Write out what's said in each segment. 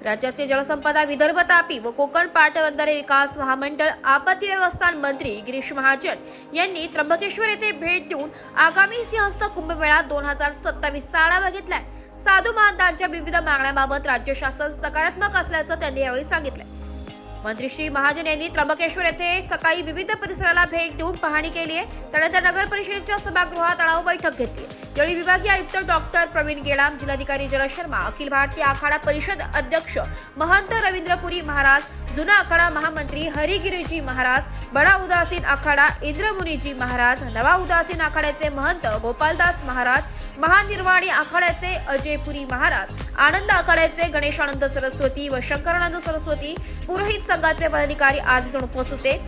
राज्याचे जलसंपदा, विदर्भ तापी व कोकण पाटबंधारे विकास महामंडळ आपत्ती व्यवस्थापन मंत्री गिरीश महाजन यांनी त्र्यंबकेश्वर येथे भेट देऊन आगामी सिंहस्थ कुंभमेळा 2027 आढावा घेतलाय। साधू महंतांच्या विविध मागण्यांबाबत राज्य शासन सकारात्मक असल्याचं त्यांनी यावेळी सांगितलं। मंत्री श्री महाजन यांनी त्र्यंबकेश्वर येथे सकाळी विविध परिसराला भेट देऊन पाहणी केली आहे। त्यानंतर नगर परिषदेच्या सभागृहात आढावा बैठक घेतली। यावेळी विभागीय आयुक्त डॉक्टर प्रवीण गेडाम, जिल्हाधिकारी जल शर्मा, अखिल भारतीय आखाडा परिषद अध्यक्ष महंत रवींद्रपुरी महाराज, जुना आखाडा महामंत्री हरिगिरीजी महाराज, बडा उदासीन आखाडा इंद्रमुनीजी महाराज, नवा उदासीन आखाड्याचे महंत गोपालदास महाराज, महानिर्वाणी आखाड्याचे अजयपुरी महाराज, आनंद आखाड्याचे गणेशानंद सरस्वती व शंकरानंद सरस्वती, पुरोहित संघाचे पदाधिकारी आदी जण उपस्थित होते।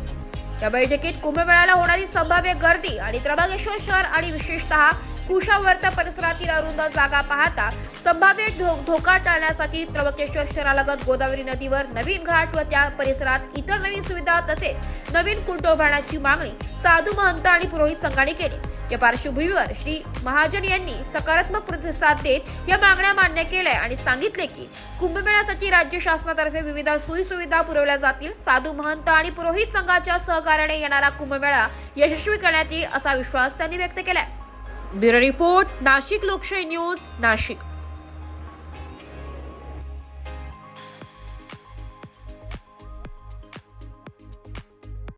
या बैठकीत कुंभमेळ्याला होणारी संभाव्य गर्दी आणि त्र्यंबकेश्वर शहर आणि विशेषतः कुशावर्त परिसरातील अरुंद जागा पाहता संभाव्य धोका टाळण्यासाठी त्र्यंबकेश्वर शहरालगत गोदावरी नदीवर नवीन घाट व त्या परिसरात इतर नवीन सुविधा तसेच नवीन कुंड उभारण्याची मागणी साधू महंत आणि पुरोहित संघाने केली। या पार्श्वभूमीवर श्री महाजन यांनी सकारात्मक प्रतिसाद देत या मागण्या मान्य केल्या आणि सांगितले की कुंभमेळ्यासाठी राज्य शासनातर्फे विविध सोयीसुविधा पुरवल्या जातील। साधू महंत आणि पुरोहित संघाच्या सहकार्याने येणारा कुंभमेळा यशस्वी करण्यात येईल असा विश्वास त्यांनी व्यक्त केला। ब्युरो रिपोर्ट, नाशिक लोकशाही न्यूज, नाशिक।